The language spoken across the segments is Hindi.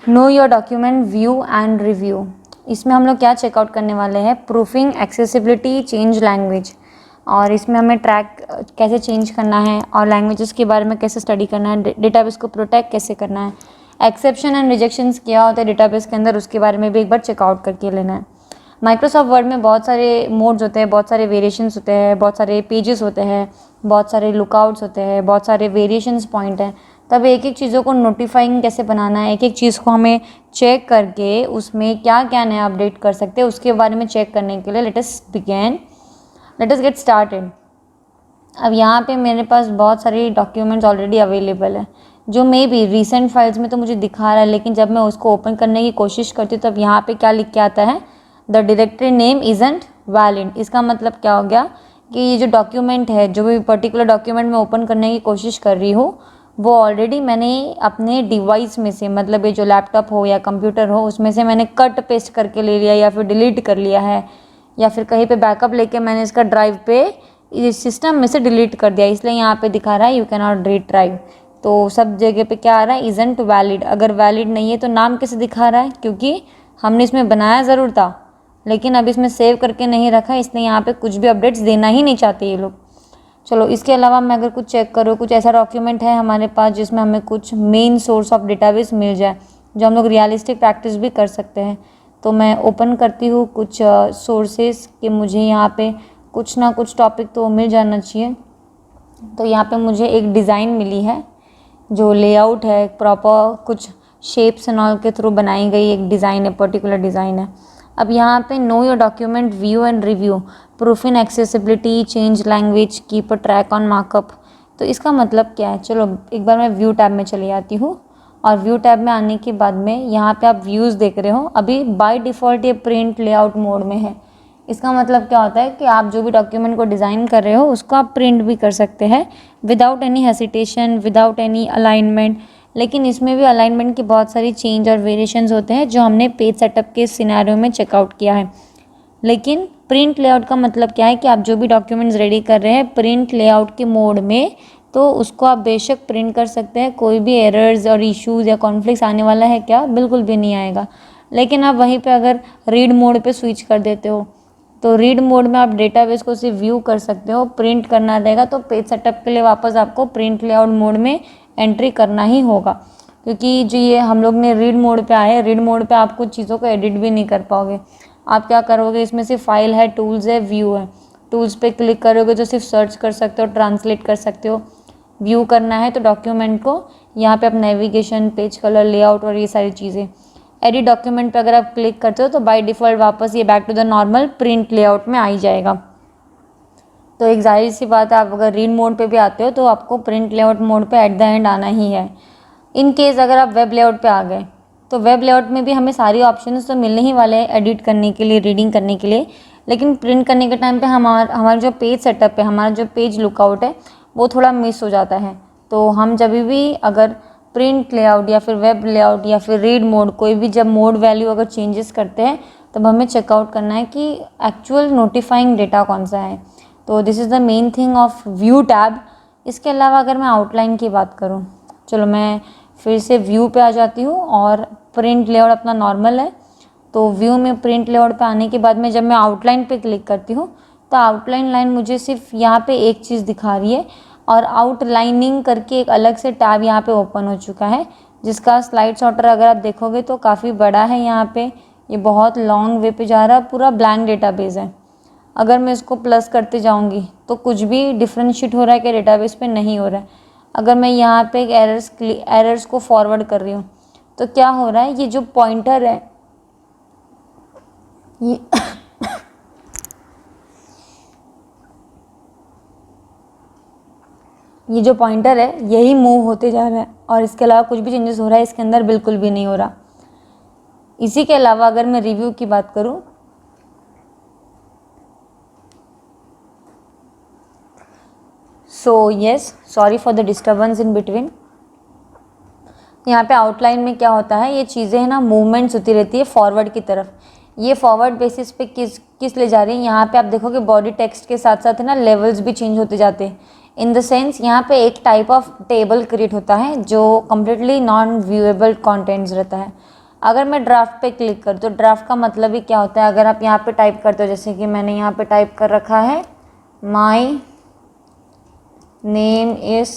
Know your document view and review. इसमें हम लोग क्या चेकआउट करने वाले हैं, प्रूफिंग एक्सेसिबिलिटी चेंज लैंग्वेज, और इसमें हमें ट्रैक कैसे चेंज करना है और लैंग्वेजेस के बारे में कैसे स्टडी करना है, डेटाबेस को प्रोटेक्ट कैसे करना है, एक्सेप्शन एंड रिजेक्शंस क्या होता है डेटाबेस के अंदर, उसके बारे में भी एक बार चेकआउट करके लेना है। माइक्रोसॉफ्ट वर्ड में बहुत सारे मोड्स होते हैं, बहुत सारे वेरिएशंस होते हैं, बहुत सारे पेजेस होते हैं, बहुत सारे लुकआउट्स होते हैं, बहुत सारे वेरिएशंस पॉइंट हैं। तब एक एक चीज़ों को नोटिफाइंग कैसे बनाना है, एक एक चीज़ को हमें चेक करके उसमें क्या क्या नया अपडेट कर सकते हैं उसके बारे में चेक करने के लिए लेट अस गेट स्टार्टेड। अब यहाँ पे मेरे पास बहुत सारी डॉक्यूमेंट्स ऑलरेडी अवेलेबल है जो मे बी रिसेंट फाइल्स में तो मुझे दिखा रहा है, लेकिन जब मैं उसको ओपन करने की कोशिश करती हूँ तब यहाँ पे क्या लिख के आता है, the directory name isn't valid. इसका मतलब क्या हो गया कि ये जो डॉक्यूमेंट है, जो भी पर्टिकुलर डॉक्यूमेंट मैं ओपन करने की कोशिश कर रही हूँ, वो ऑलरेडी मैंने अपने डिवाइस में से, मतलब ये जो लैपटॉप हो या कंप्यूटर हो उसमें से मैंने कट पेस्ट करके ले लिया या फिर डिलीट कर लिया है, या फिर कहीं पे बैकअप लेके मैंने इसका ड्राइव पे इस सिस्टम में से डिलीट कर दिया, इसलिए यहाँ पे दिखा रहा है you can not read drive. तो सब जगह पे क्या आ रहा है, इजंट वैलिड। अगर वैलिड नहीं है तो नाम कैसे दिखा रहा है, क्योंकि हमने इसमें बनाया ज़रूर था लेकिन अब इसमें सेव करके नहीं रखा, इसलिए यहाँ पे कुछ भी अपडेट्स देना ही नहीं चाहते ये लोग। चलो इसके अलावा मैं अगर कुछ चेक करूँ, कुछ ऐसा डॉक्यूमेंट है हमारे पास जिसमें हमें कुछ मेन सोर्स ऑफ डेटाबेस मिल जाए जो हम लोग रियलिस्टिक प्रैक्टिस भी कर सकते हैं, तो मैं ओपन करती हूँ कुछ सोर्सेस कि मुझे यहाँ पे कुछ ना कुछ टॉपिक तो मिल जाना चाहिए। तो यहाँ पे मुझे एक डिज़ाइन मिली है जो लेआउट है, प्रॉपर कुछ शेप्स एंड ऑल के थ्रू बनाई गई एक डिज़ाइन है, पर्टिकुलर डिज़ाइन है। अब यहाँ पे know your document view and review, proof in accessibility, change language, keep a track on markup. तो इसका मतलब क्या है, चलो एक बार मैं व्यू टैब में चली जाती हूँ, और व्यू टैब में आने के बाद में यहाँ पे आप व्यूज़ देख रहे हो, अभी बाय डिफ़ॉल्ट ये प्रिंट लेआउट मोड में है। इसका मतलब क्या होता है कि आप जो भी डॉक्यूमेंट को डिज़ाइन कर रहे हो उसको आप प्रिंट भी कर सकते हैं without any hesitation, without any alignment. लेकिन इसमें भी अलाइनमेंट की बहुत सारी चेंज और वेरिएशंस होते हैं जो हमने पेज सेटअप के सिनेरियो में चेकआउट किया है। लेकिन प्रिंट लेआउट का मतलब क्या है कि आप जो भी डॉक्यूमेंट्स रेडी कर रहे हैं प्रिंट लेआउट के मोड में, तो उसको आप बेशक प्रिंट कर सकते हैं, कोई भी एरर्स और इश्यूज़ या कॉन्फ्लिक्ट्स आने वाला है क्या, बिल्कुल भी नहीं आएगा। लेकिन आप वहीं पे अगर रीड मोड पे स्विच कर देते हो तो रीड मोड में आप डेटाबेस को सिर्फ व्यू कर सकते हो, प्रिंट करना रहेगा तो पेज सेटअप के लिए वापस आपको प्रिंट लेआउट मोड में एंट्री करना ही होगा। क्योंकि जो ये हम लोग ने रीड मोड पे आए, रीड मोड पे आप कुछ चीज़ों को एडिट भी नहीं कर पाओगे। आप क्या करोगे, इसमें सिर्फ फाइल है, टूल्स है, व्यू है। टूल्स पे क्लिक करोगे तो सिर्फ सर्च कर सकते हो, ट्रांसलेट कर सकते हो। व्यू करना है तो डॉक्यूमेंट को यहाँ पे आप नेविगेशन, पेज कलर, लेआउट और ये सारी चीज़ें। एडिट डॉक्यूमेंट पे अगर आप क्लिक करते हो तो बाय डिफ़ॉल्ट वापस ये back to the normal print layout में आ ही जाएगा। तो एक जाहिर सी बात है, आप अगर रीड मोड पे भी आते हो तो आपको प्रिंट लेआउट मोड पे एट द एंड आना ही है। इन केस अगर आप वेब लेआउट पे आ गए तो वेब लेआउट में भी हमें सारी ऑप्शंस तो मिलने ही वाले हैं एडिट करने के लिए, रीडिंग करने के लिए, लेकिन प्रिंट करने के टाइम पे हमारा जो पेज सेटअप है, हमारा जो पेज लुकआउट है वो थोड़ा मिस हो जाता है। तो हम जब भी अगर प्रिंट लेआउट या फिर वेब लेआउट या फिर रीड मोड, कोई भी जब मोड वैल्यू अगर चेंजेस करते हैं तब हमें चेकआउट करना है कि एक्चुअल नोटिफाइंग डेटा कौन सा है। तो this is the main thing of view tab. इसके अलावा अगर मैं आउटलाइन की बात करूँ, चलो मैं फिर से व्यू पे आ जाती हूँ और प्रिंट लेआउट अपना नॉर्मल है। तो व्यू में प्रिंट लेआउट पे आने के बाद में जब मैं आउटलाइन पे क्लिक करती हूँ तो आउटलाइन लाइन मुझे सिर्फ यहाँ पे एक चीज़ दिखा रही है, और आउटलाइनिंग करके एक अलग से टैब यहाँ पे ओपन हो चुका है जिसका स्लाइड सॉर्टर अगर आप देखोगे तो काफ़ी बड़ा है। यहाँ पे ये बहुत लॉन्ग वे पे जा रहा है, पूरा ब्लैंक डेटाबेस है। अगर मैं इसको प्लस करते जाऊँगी तो कुछ भी डिफ्रेंशिएट हो रहा है कि डेटाबेस पे नहीं हो रहा है। अगर मैं यहाँ पे एक एरर्स को फॉरवर्ड कर रही हूँ तो क्या हो रहा है, ये जो पॉइंटर है ये जो पॉइंटर है यही मूव होते जा रहा है, और इसके अलावा कुछ भी चेंजेस हो रहा है इसके अंदर बिल्कुल भी नहीं हो रहा। इसी के अलावा अगर मैं रिव्यू की बात करूं, so yes, sorry for the disturbance in between. यहाँ पे आउटलाइन में क्या होता है, ये चीज़ें है ना मूवमेंट्स होती रहती है फॉरवर्ड की तरफ। ये फॉरवर्ड बेसिस पे किस ले जा रही है, यहाँ पे आप देखोगे बॉडी टेक्स्ट के साथ साथ है ना लेवल्स भी चेंज होते जाते हैं। इन द सेंस यहाँ पे एक टाइप ऑफ टेबल क्रिएट होता है जो कम्प्लीटली नॉन व्यूएबल कंटेंट्स रहता है। अगर मैं ड्राफ्ट पे क्लिक करूँ तो ड्राफ्ट का मतलब ही क्या होता है, अगर आप यहाँ पे टाइप करते हो, जैसे कि मैंने यहाँ पे टाइप कर रखा है my name is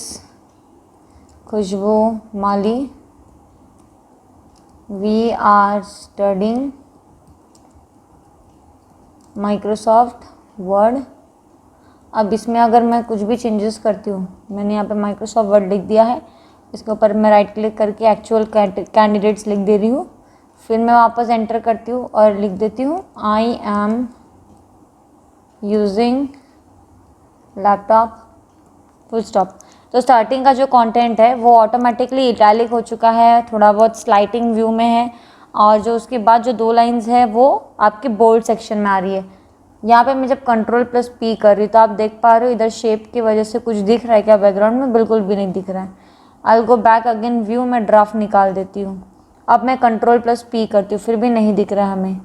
Khushboo Mali, we are studying Microsoft Word. अब इसमें अगर मैं कुछ भी चेंजेस करती हूँ, मैंने यहाँ पे माइक्रोसॉफ्ट वर्ड लिख दिया है, इसके ऊपर मैं राइट क्लिक करके एक्चुअल कैंडिडेट्स लिख दे रही हूँ, फिर मैं वापस एंटर करती हूँ और लिख देती हूँ I am using laptop full stop. तो स्टार्टिंग का जो कंटेंट है वो ऑटोमेटिकली इटैलिक हो चुका है, थोड़ा बहुत स्लाइडिंग व्यू में है, और जो उसके बाद जो 2 लाइंस है वो आपके बोल्ड सेक्शन में आ रही है। यहाँ पे मैं जब Ctrl+P कर रही हूँ तो आप देख पा रहे हो इधर शेप की वजह से कुछ दिख रहा है क्या बैकग्राउंड में? बिल्कुल भी नहीं दिख रहा है। आई will go back again view, मैं ड्राफ्ट निकाल देती हूँ। अब मैं Ctrl+P करती हूँ, फिर भी नहीं दिख रहा है हमें।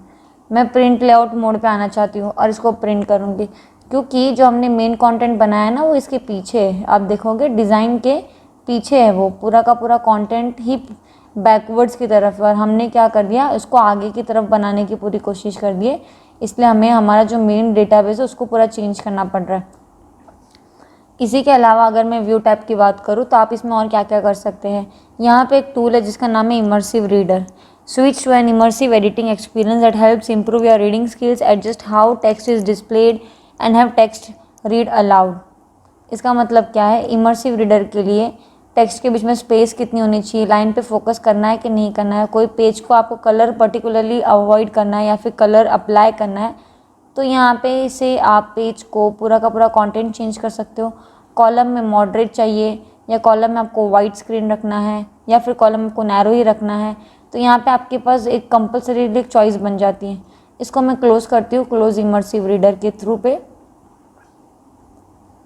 मैं प्रिंट लेआउट मोड पे आना चाहती हूँ और इसको प्रिंट करूँगी, क्योंकि जो हमने मेन कंटेंट बनाया है ना वो इसके पीछे है। आप देखोगे डिज़ाइन के पीछे है, वो पूरा का पूरा कंटेंट ही बैकवर्ड्स की तरफ है, और हमने क्या कर दिया, उसको आगे की तरफ बनाने की पूरी कोशिश कर दी है। इसलिए हमें हमारा जो मेन डेटाबेस है उसको पूरा चेंज करना पड़ रहा है। इसी के अलावा अगर मैं व्यू टैब की बात करूँ तो आप इसमें और क्या क्या कर सकते हैं। यहाँ पे एक टूल है जिसका नाम है immersive reader. Switch to an immersive editing experience that helps improve your reading skills, adjust how text is displayed and have text read aloud. इसका मतलब क्या है, इमर्सिव रीडर के लिए टेक्स्ट के बीच में स्पेस कितनी होनी चाहिए, लाइन पे फोकस करना है कि नहीं करना है, कोई पेज को आपको कलर पर्टिकुलरली अवॉइड करना है या फिर कलर अप्लाई करना है, तो यहाँ पे से आप पेज को पूरा का पूरा कंटेंट चेंज कर सकते हो। कॉलम में मॉडरेट चाहिए या कॉलम में आपको वाइड स्क्रीन रखना है या फिर कॉलम को नैरो ही रखना है, तो यहाँ पे आपके पास एक कंपल्सरी एक चॉइस बन जाती है। इसको मैं क्लोज करती हूँ, क्लोज इमर्सिव रीडर के थ्रू पे।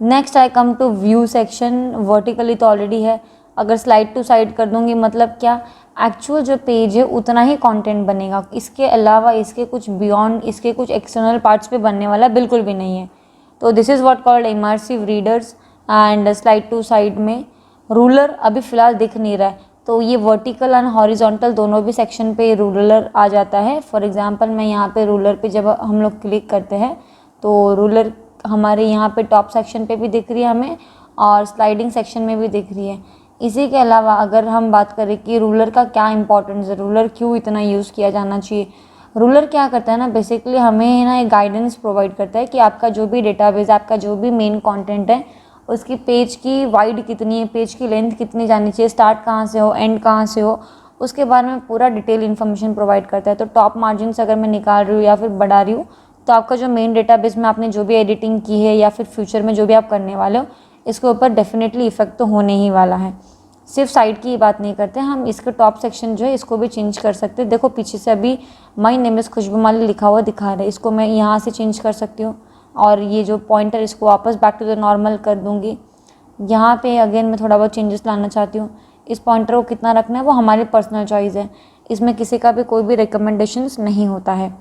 Next I come to view section. Vertically तो ऑलरेडी है, अगर स्लाइड टू साइड कर दूंगी मतलब क्या, एक्चुअल जो पेज है उतना ही कंटेंट बनेगा, इसके अलावा इसके कुछ बियॉन्ड, इसके कुछ एक्सटर्नल पार्ट्स पे बनने वाला बिल्कुल भी नहीं है। तो this is what called immersive readers. And slide to side में रूलर अभी फ़िलहाल दिख नहीं रहा है, तो ये वर्टिकल एंड हॉरिजॉन्टल दोनों भी सेक्शन पे रूलर आ जाता है। फॉर एग्जांपल मैं यहाँ पे रूलर पे जब हम लोग क्लिक करते हैं तो रूलर हमारे यहाँ पे टॉप सेक्शन पे भी दिख रही है हमें, और स्लाइडिंग सेक्शन में भी दिख रही है। इसी के अलावा अगर हम बात करें कि रूलर का क्या इंपॉर्टेंस है, रूलर क्यों इतना यूज़ किया जाना चाहिए, रूलर क्या करता है ना, बेसिकली हमें ना एक गाइडेंस प्रोवाइड करता है कि आपका जो भी डेटाबेस, आपका जो भी मेन कंटेंट है उसकी पेज की वाइड कितनी है, पेज की लेंथ कितनी जानी चाहिए, स्टार्ट कहाँ से हो, एंड कहाँ से हो, उसके बारे में पूरा डिटेल इन्फॉर्मेशन प्रोवाइड करता है। तो टॉप मार्जिन अगर मैं निकाल रही हूँ या फिर बढ़ा रही हूँ तो आपका जो मेन डेटाबेस में आपने जो भी एडिटिंग की है या फिर फ्यूचर में जो भी आप करने वाले हो, इसके ऊपर डेफिनेटली इफेक्ट तो होने ही वाला है। सिर्फ साइड की बात नहीं करते हम, इसके टॉप सेक्शन जो है इसको भी चेंज कर सकते हैं। देखो पीछे से अभी माई नेम इज़ खुशबू माली लिखा हुआ दिखा रहा है, इसको मैं यहाँ से चेंज कर सकती हूँ, और ये जो पॉइंटर इसको वापस बैक टू द नॉर्मल कर दूँगी। यहाँ पे अगेन मैं थोड़ा बहुत चेंजेस लाना चाहती हूँ। इस पॉइंटर को कितना रखना है वो हमारी पर्सनल चॉइस है, इसमें किसी का भी कोई भी रिकमेंडेशंस नहीं होता है।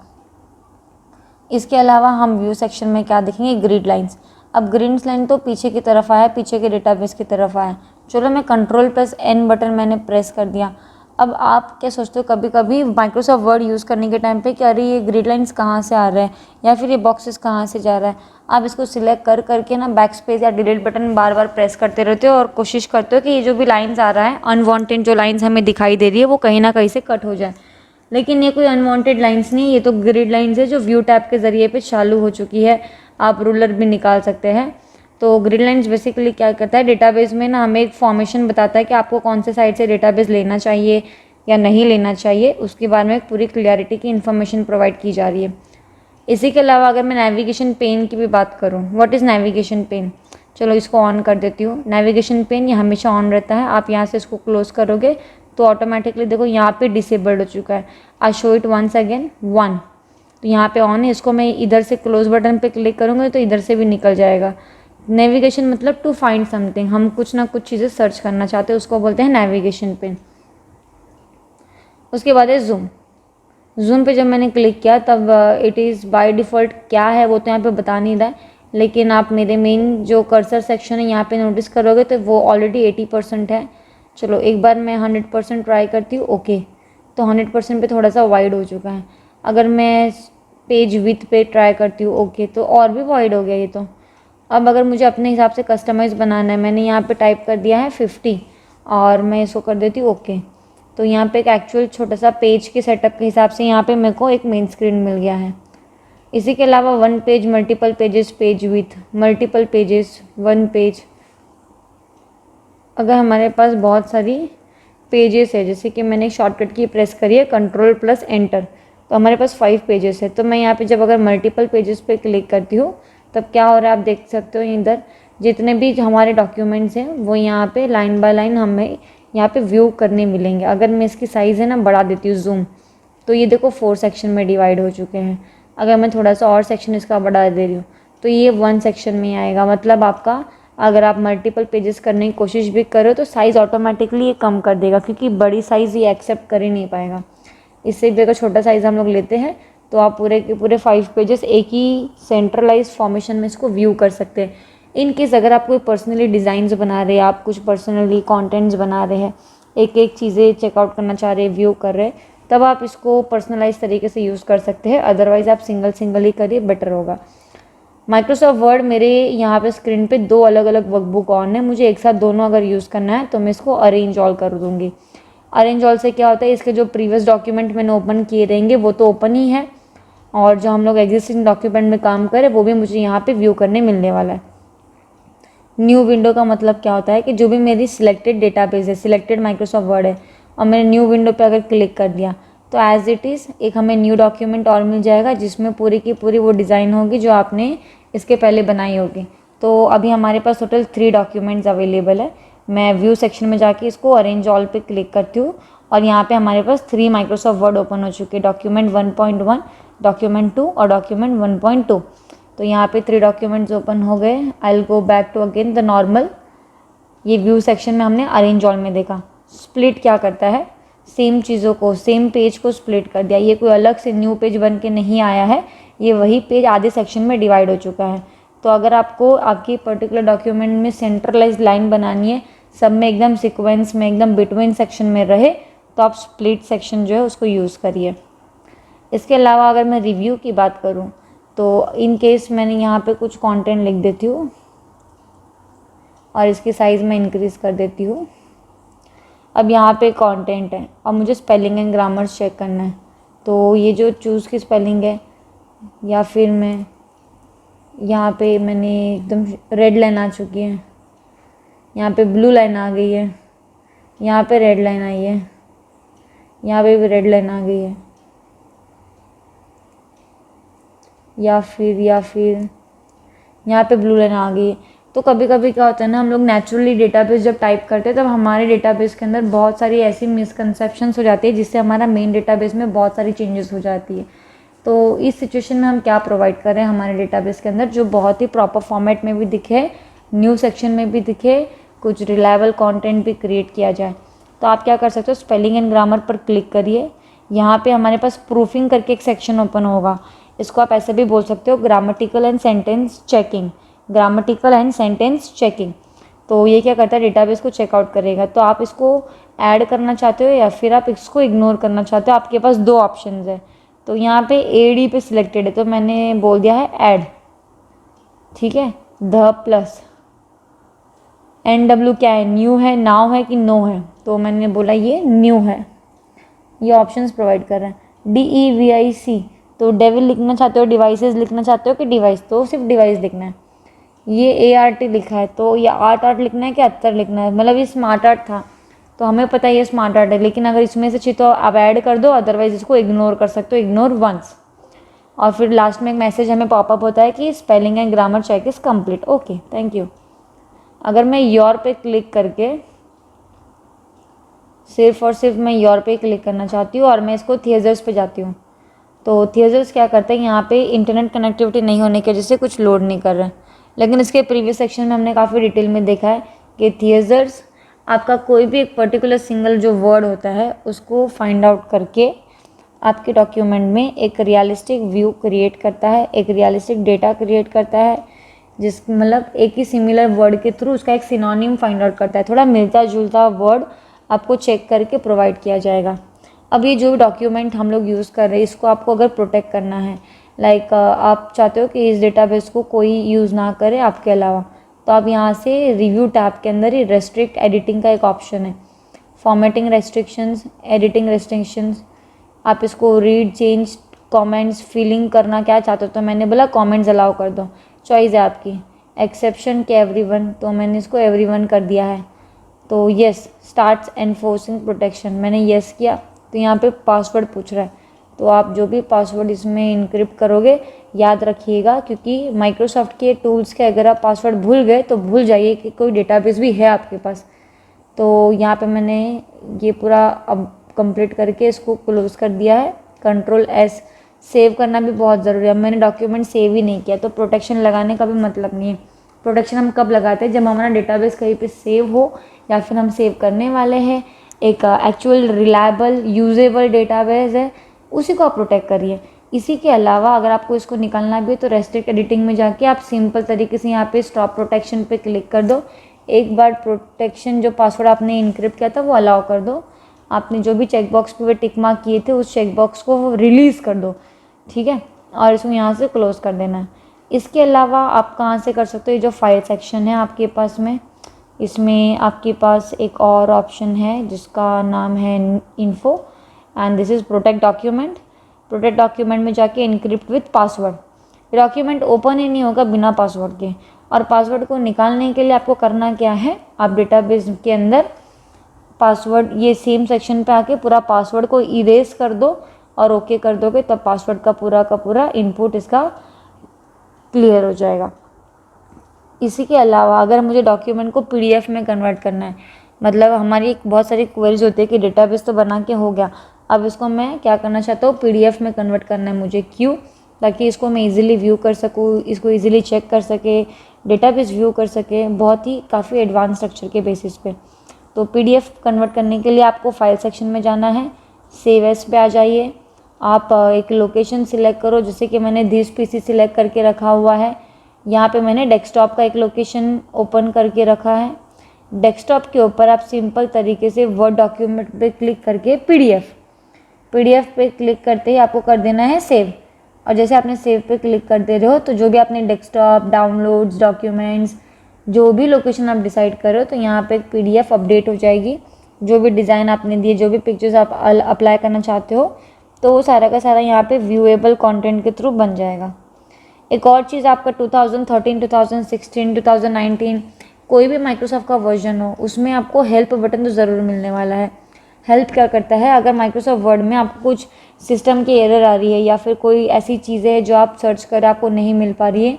इसके अलावा हम व्यू सेक्शन में क्या देखेंगे, ग्रिड लाइंस। अब ग्रिड लाइन तो पीछे की तरफ आया, पीछे के डेटाबेस की तरफ आया। चलो मैं Ctrl+N बटन मैंने प्रेस कर दिया। अब आप क्या सोचते हो कभी कभी माइक्रोसॉफ्ट वर्ड यूज़ करने के टाइम पे कि अरे ये ग्रिड लाइंस कहाँ से आ रहे हैं या फिर ये बॉक्सेस कहाँ से जा रहा है, आप इसको सिलेक्ट कर करके ना बैक स्पेस या डिलीट बटन बार बार प्रेस करते रहते हो और कोशिश करते हो कि ये जो भी लाइन्स आ रहा है, अनवांटेड जो लाइन्स हमें दिखाई दे रही है वो कहीं ना कहीं से कट हो जाए। लेकिन ये कोई अनवांटेड लाइंस नहीं है, ये तो ग्रिड लाइंस है जो व्यू टैब के ज़रिए पे चालू हो चुकी है। आप रूलर भी निकाल सकते हैं। तो ग्रिड लाइंस बेसिकली क्या करता है, डेटाबेस में ना हमें एक फॉर्मेशन बताता है कि आपको कौन से साइड से डेटाबेस लेना चाहिए या नहीं लेना चाहिए, उसके बारे में एक पूरी क्लियरिटी की इन्फॉर्मेशन प्रोवाइड की जा रही है। इसी के अलावा अगर मैं नेविगेशन पेन की भी बात करूँ, व्हाट इज़ नेविगेशन पेन, चलो इसको ऑन कर देती हूँ। नेविगेशन पेन ये हमेशा ऑन रहता है, आप यहाँ से इसको क्लोज करोगे तो ऑटोमेटिकली देखो यहाँ पे डिसेबल्ड हो चुका है। I show it once again 1, तो यहाँ पे ऑन है। इसको मैं इधर से क्लोज बटन पे क्लिक करूँगी तो इधर से भी निकल जाएगा। नेविगेशन मतलब टू फाइंड समथिंग, हम कुछ ना कुछ चीज़ें सर्च करना चाहते हैं, उसको बोलते हैं नेविगेशन पेन। उसके बाद है जूम। जूम पे जब मैंने क्लिक किया तब इट इज़ बाय डिफ़ॉल्ट क्या है वो तो यहाँ पे बता नहीं रहा है, लेकिन आप मेरे मेन जो कर्सर सेक्शन है यहाँ पे नोटिस करोगे तो वो ऑलरेडी 80% है। चलो एक बार मैं 100% ट्राई करती हूँ। ओके, तो 100% पे थोड़ा सा वाइड हो चुका है। अगर मैं पेज विथ पे ट्राई करती हूँ, ओके, तो और भी वाइड हो गया ये तो। अब अगर मुझे अपने हिसाब से कस्टमाइज़ बनाना है, मैंने यहाँ पे टाइप कर दिया है 50 और मैं इसको कर देती हूँ ओके। तो यहाँ पे एक एक्चुअल छोटा सा पेज के सेटअप के हिसाब से यहाँ पे मेरे को एक मेन स्क्रीन मिल गया है। इसी के अलावा one page, multiple pages, page with, multiple pages, one page. अगर हमारे पास बहुत सारी पेजेस है, जैसे कि मैंने एक शॉर्टकट की प्रेस करी है Ctrl+Enter, तो हमारे पास 5 पेजेस है। तो मैं यहाँ पे जब अगर मल्टीपल पेजेस पे क्लिक करती हूँ तब क्या हो रहा है आप देख सकते हो। इधर जितने भी हमारे डॉक्यूमेंट्स हैं वो यहाँ पे लाइन बाय लाइन हमें यहाँ पे व्यू करने मिलेंगे। अगर मैं इसकी साइज़ है ना बढ़ा देती हूँ जूम, तो ये देखो 4 सेक्शन में डिवाइड हो चुके हैं। अगर मैं थोड़ा सा और सेक्शन इसका बढ़ा दे रही हूँ तो ये 1 सेक्शन में आएगा। मतलब आपका अगर आप मल्टीपल पेजेस करने की कोशिश भी करो तो साइज़ ऑटोमेटिकली ये कम कर देगा, क्योंकि बड़ी साइज़ ये एक्सेप्ट कर ही नहीं पाएगा। इससे भी अगर छोटा साइज़ हम लोग लेते हैं तो आप पूरे के पूरे 5 पेजेस एक ही सेंट्रलाइज फॉर्मेशन में इसको व्यू कर सकते हैं। इन केस अगर आप कोई पर्सनली डिज़ाइंस बना रहे हैं, आप कुछ पर्सनली कंटेंट्स बना रहे हैं, एक एक चीज़ें चेकआउट करना चाह रहे हैं, व्यू कर रहे हैं, तब आप इसको पर्सनलाइज तरीके से यूज़ कर सकते हैं। अदरवाइज़ आप सिंगल ही करिए, बेटर होगा। माइक्रोसॉफ्ट वर्ड मेरे यहाँ पे स्क्रीन पे 2 अलग अलग वर्कबुक ऑन है। मुझे एक साथ दोनों अगर यूज़ करना है तो मैं इसको अरेंज ऑल कर दूँगी। अरेंज ऑल से क्या होता है, इसके जो प्रीवियस डॉक्यूमेंट मैंने ओपन किए रहेंगे वो तो ओपन ही है, और जो हम लोग एग्जिस्टिंग डॉक्यूमेंट में काम करें वो भी मुझे यहाँ पे व्यू करने मिलने वाला है। न्यू विंडो का मतलब क्या होता है कि जो भी मेरी सिलेक्टेड डेटाबेस है, सिलेक्टेड माइक्रोसॉफ्ट वर्ड है, और मैंने न्यू विंडो पे अगर क्लिक कर दिया तो एज इट इज़ एक हमें न्यू डॉक्यूमेंट और मिल जाएगा जिसमें पूरी की पूरी वो डिज़ाइन होगी जो आपने इसके पहले बनाई होगी। तो अभी हमारे पास टोटल 3 डॉक्यूमेंट्स अवेलेबल है। मैं व्यू सेक्शन में जाके इसको अरेंज ऑल पे क्लिक करती हूँ और यहाँ पे हमारे पास 3 माइक्रोसॉफ्ट वर्ड ओपन हो चुके हैं, डॉक्यूमेंट 1.1, डॉक्यूमेंट 2 और डॉक्यूमेंट 1.2। तो यहाँ पे 3 डॉक्यूमेंट्स ओपन हो गए। I will go back to again the normal. ये व्यू सेक्शन में हमने अरेंज ऑल में देखा। स्प्लिट क्या करता है, सेम चीज़ों को, सेम पेज को स्प्लिट कर दिया। ये कोई अलग से न्यू पेज बन के नहीं आया है, ये वही पेज आधे सेक्शन में डिवाइड हो चुका है। तो अगर आपको आपकी पर्टिकुलर डॉक्यूमेंट में सेंट्रलाइज लाइन बनानी है, सब में एकदम सीक्वेंस में एकदम बिटवीन सेक्शन में रहे, तो आप स्प्लिट सेक्शन जो है उसको यूज़ करिए। इसके अलावा अगर मैं रिव्यू की बात करूँ तो इन केस मैंने यहाँ पे कुछ कंटेंट लिख देती हूँ और इसकी साइज़ मैं इंक्रीज़ कर देती हूँ। अब यहाँ पे कंटेंट है और मुझे स्पेलिंग एंड ग्रामर चेक करना है, तो ये जो चूज़ की स्पेलिंग है, या फिर मैं यहाँ पे मैंने एकदम रेड लाइन आ चुकी है, यहाँ पे ब्लू लाइन आ गई है, यहाँ पे रेड लाइन आई है, यहाँ पे भी रेड लाइन आ गई है, या फिर यहाँ पे ब्लू लाइन आ गई है। तो कभी कभी क्या होता है ना, हम लोग नेचुरली डेटाबेस जब टाइप करते हैं तब हमारे डेटाबेस के अंदर बहुत सारी ऐसी मिसकंसेप्शंस हो जाती है जिससे हमारा मेन डेटाबेस में बहुत सारी चेंजेस हो जाती है। तो इस सिचुएशन में हम क्या प्रोवाइड कर रहे हैं हमारे डेटाबेस के अंदर, जो बहुत ही प्रॉपर फॉर्मेट में भी दिखे, न्यू सेक्शन में भी दिखे, कुछ रिलायबल कंटेंट भी क्रिएट किया जाए। तो आप क्या कर सकते हो, स्पेलिंग एंड ग्रामर पर क्लिक करिए। यहाँ पे हमारे पास प्रूफिंग करके एक सेक्शन ओपन होगा। इसको आप ऐसे भी बोल सकते हो grammatical and sentence checking, grammatical and sentence checking. तो ये क्या करता है, डेटाबेस को चेकआउट करेगा। तो आप इसको ऐड करना चाहते हो या फिर आप इसको इग्नोर करना चाहते हो, आपके पास 2 ऑप्शंस है। तो यहाँ पे AD पे सिलेक्टेड है तो मैंने बोल दिया है ऐड, ठीक है। द प्लस NW क्या है, न्यू है, नाउ है कि नो है, तो मैंने बोला ये न्यू है। ये ऑप्शंस प्रोवाइड कर रहे हैं। DEVIC तो डेविल लिखना चाहते हो, डिवाइसेस लिखना चाहते हो कि डिवाइस, तो सिर्फ डिवाइस लिखना है। ये ART लिखा है तो ये आर्ट लिखना है कि अत्तर लिखना है, मतलब ये स्मार्ट आर्ट था तो हमें पता है ये स्मार्ट आर्ट है, लेकिन अगर इसमें से चाहिए तो आप ऐड कर दो, अदरवाइज इसको इग्नोर कर सकते हो, इग्नोर वंस। और फिर लास्ट में एक मैसेज हमें पॉपअप होता है कि spelling and grammar check is complete, okay thank you. अगर मैं योर पे क्लिक करके सिर्फ और सिर्फ मैं योर पे क्लिक करना चाहती हूँ और मैं इसको थिएजर्स पे जाती हूँ, तो थिएजर्स क्या करते हैं, यहाँ पे इंटरनेट कनेक्टिविटी नहीं होने की वजह से कुछ लोड नहीं कर रहा है। लेकिन इसके प्रीवियस सेक्शन में हमने काफ़ी डिटेल में देखा है कि थिएजर्स आपका कोई भी एक पर्टिकुलर सिंगल जो वर्ड होता है उसको फाइंड आउट करके आपके डॉक्यूमेंट में एक रियलिस्टिक व्यू क्रिएट करता है, एक रियलिस्टिक डेटा क्रिएट करता है, जिस मतलब एक ही सिमिलर वर्ड के थ्रू उसका एक सिनोनिम फाइंड आउट करता है, थोड़ा मिलता जुलता वर्ड आपको चेक करके प्रोवाइड किया जाएगा। अब ये जो डॉक्यूमेंट हम लोग यूज़ कर रहे हैं इसको आपको अगर प्रोटेक्ट करना है, लाइक आप चाहते हो कि इस डेटाबेस को कोई यूज़ ना करे आपके अलावा, तो आप यहाँ से रिव्यू टैब के अंदर ही रेस्ट्रिक्ट एडिटिंग का एक ऑप्शन है, फॉर्मेटिंग रेस्ट्रिक्शंस, एडिटिंग रेस्ट्रिक्शंस, आप इसको रीड, चेंज, कमेंट्स, फिलिंग करना क्या चाहते हो, तो मैंने बोला कमेंट्स अलाउ कर दो, चॉइस है आपकी। एक्सेप्शन के एवरीवन, तो मैंने इसको एवरीवन कर दिया है। तो येस स्टार्ट्स एनफोर्सिंग प्रोटेक्शन, मैंने येस किया। तो यहाँ पे पासवर्ड पूछ रहा है, तो आप जो भी पासवर्ड इसमें इनक्रिप्ट करोगे याद रखिएगा, क्योंकि माइक्रोसॉफ्ट के टूल्स के अगर आप पासवर्ड भूल गए तो भूल जाइए कि कोई डेटाबेस भी है आपके पास। तो यहाँ पे मैंने ये पूरा अब कंप्लीट करके इसको क्लोज़ कर दिया है। कंट्रोल एस, सेव करना भी बहुत ज़रूरी है। मैंने डॉक्यूमेंट सेव ही नहीं किया, तो प्रोटेक्शन लगाने का भी मतलब नहीं है। प्रोटेक्शन हम कब लगाते हैं, जब हमारा डेटाबेस कहीं पे सेव हो या फिर हम सेव करने वाले हैं, एक एक्चुअल रिलायबल यूजेबल डेटाबेस है, उसी को आप प्रोटेक्ट करिए। इसी के अलावा अगर आपको इसको निकालना भी है तो रेस्ट्रिक्ट एडिटिंग में जाके आप सिंपल तरीके से यहाँ पे स्टॉप प्रोटेक्शन पे क्लिक कर दो। एक बार प्रोटेक्शन जो पासवर्ड आपने इनक्रिप्ट किया था वो अलाउ कर दो। आपने जो भी चेकबॉक्स पे टिक मार्क किए थे उस चेकबॉक्स को रिलीज़ कर दो, ठीक है, और इसको यहाँ से क्लोज़ कर देना है। इसके अलावा आप कहाँ से कर सकते हो, ये जो फाइल सेक्शन है आपके पास में, इसमें आपके पास एक और ऑप्शन है जिसका नाम है info, and this is protect document. Protect document में जाके encrypt with password, document open ही नहीं होगा बिना पासवर्ड के। और पासवर्ड को निकालने के लिए आपको करना क्या है, आप डेटाबेस के अंदर पासवर्ड ये सेम सेक्शन पे आके पूरा पासवर्ड को इरेज कर दो और ओके कर दोगे, तब पासवर्ड का पूरा इनपुट इसका क्लियर हो जाएगा। इसी के अलावा अगर मुझे डॉक्यूमेंट को पीडीएफ में कन्वर्ट करना है, मतलब हमारी एक बहुत सारी क्वेरीज होती है कि डेटाबेस तो बना के हो गया, अब इसको मैं क्या करना चाहता हूँ, पीडीएफ में कन्वर्ट करना है मुझे। क्यों? ताकि इसको मैं इजीली व्यू कर सकूँ, इसको इजीली चेक कर सके, डेटाबेस व्यू कर सके, बहुत ही काफ़ी एडवांस स्ट्रक्चर के बेसिस पे। तो पीडीएफ कन्वर्ट करने के लिए आपको फाइल सेक्शन में जाना है, सेव एज पे आ जाइए। आप एक लोकेशन सिलेक्ट करो, जैसे कि मैंने दिस पीसी सिलेक्ट करके रखा हुआ है। यहाँ पे मैंने डेस्कटॉप का एक लोकेशन ओपन करके रखा है। डेस्कटॉप के ऊपर आप सिंपल तरीके से वर्ड डॉक्यूमेंट पे क्लिक करके पीडीएफ पे क्लिक करते ही आपको कर देना है सेव। और जैसे आपने सेव पे क्लिक कर दे रहे हो तो जो भी आपने डेस्कटॉप, डाउनलोड्स, डॉक्यूमेंट्स, जो भी लोकेशन आप डिसाइड कर रहे हो, तो यहाँ पे एक पीडीएफ अपडेट हो जाएगी। जो भी डिज़ाइन आपने दिए, जो भी पिक्चर्स आप अप्लाई करना चाहते हो, तो वो सारा का सारा यहाँ पे व्यूएबल कंटेंट के थ्रू बन जाएगा। एक और चीज़, आपका 2013, 2016, 2019 कोई भी माइक्रोसॉफ्ट का वर्जन हो, उसमें आपको हेल्प बटन तो ज़रूर मिलने वाला है। हेल्प क्या करता है, अगर माइक्रोसॉफ्ट वर्ड में आपको कुछ सिस्टम की एरर आ रही है या फिर कोई ऐसी चीज़ें हैं जो आप सर्च कर आपको नहीं मिल पा रही है,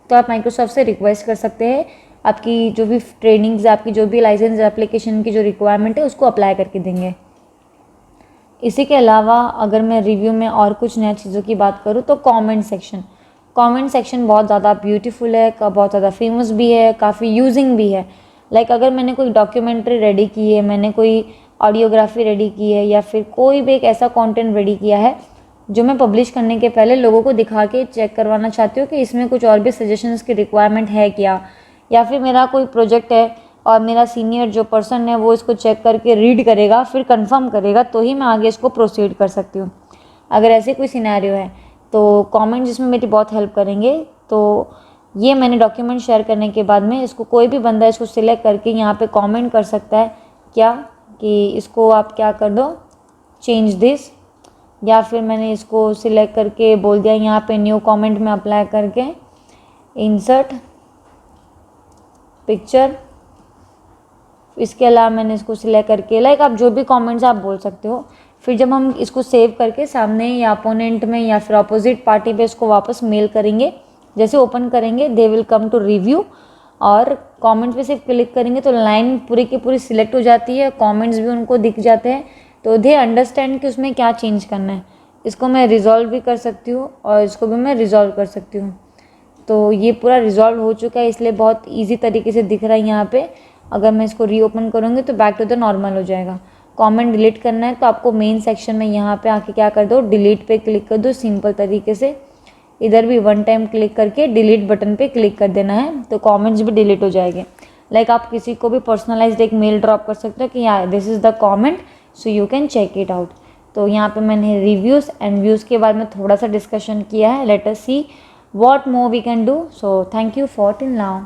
तो आप माइक्रोसॉफ्ट से रिक्वेस्ट कर सकते हैं। आपकी जो भी ट्रेनिंग्स, आपकी जो भी लाइसेंस एप्लीकेशन की जो रिक्वायरमेंट है उसको अप्लाई करके देंगे। इसी के अलावा अगर मैं रिव्यू में और कुछ नया चीज़ों की बात करूँ तो कमेंट सेक्शन बहुत ज़्यादा ब्यूटीफुल है, बहुत ज़्यादा फेमस भी है, काफ़ी यूजिंग भी है। लाइक अगर मैंने कोई डॉक्यूमेंट्री रेडी की है, मैंने कोई ऑडियोग्राफी रेडी की है, या फिर कोई भी एक ऐसा कंटेंट रेडी किया है जो मैं पब्लिश करने के पहले लोगों को दिखा के चेक करवाना चाहती हूँ कि इसमें कुछ और भी सजेशंस की रिक्वायरमेंट है क्या, या फिर मेरा कोई प्रोजेक्ट है और मेरा सीनियर जो पर्सन है वो इसको चेक करके रीड करेगा, फिर कंफर्म करेगा, तो ही मैं आगे इसको प्रोसीड कर सकती हूँ। अगर ऐसे कोई सिनेरियो है तो कमेंट जिसमें मेरी बहुत हेल्प करेंगे। तो ये मैंने डॉक्यूमेंट शेयर करने के बाद में इसको कोई भी बंदा इसको सिलेक्ट करके यहाँ पे कमेंट कर सकता है क्या, कि इसको आप क्या कर दो, चेंज दिस, या फिर मैंने इसको सिलेक्ट करके बोल दिया यहाँ पे न्यू कमेंट में अप्लाई करके इंसर्ट पिक्चर। इसके अलावा मैंने इसको सिलेक्ट करके लाइक आप जो भी कमेंट्स आप बोल सकते हो। फिर जब हम इसको सेव करके सामने या अपोनेंट में या फिर अपोजिट पार्टी पे इसको वापस मेल करेंगे, जैसे ओपन करेंगे they will come to review, और कमेंट पे सिर्फ क्लिक करेंगे तो लाइन पूरी की पूरी सिलेक्ट हो जाती है, कमेंट्स भी उनको दिख जाते हैं, तो दे अंडरस्टैंड कि उसमें क्या चेंज करना है। इसको मैं रिजॉल्व भी कर सकती हूँ और इसको भी मैं रिजॉल्व कर सकती हूँ। तो ये पूरा रिजॉल्व हो चुका है, इसलिए बहुत ईजी तरीके से दिख रहा है यहाँ पे। अगर मैं इसको रीओपन करूँगी तो बैक टू द नॉर्मल हो जाएगा। कमेंट डिलीट करना है तो आपको मेन सेक्शन में यहाँ पे आके क्या कर दो, डिलीट पे क्लिक कर दो सिंपल तरीके से। इधर भी वन टाइम क्लिक करके डिलीट बटन पे क्लिक कर देना है, तो कमेंट्स भी डिलीट हो जाएंगे। लाइक आप किसी को भी पर्सनलाइज्ड एक मेल ड्रॉप कर सकते हो कि या this is the comment, so you can check it out. तो यहाँ पे मैंने रिव्यूज़ एंड व्यूज़ के बारे में थोड़ा सा डिस्कशन किया है। Let us see what more we can do. So thank you for till now.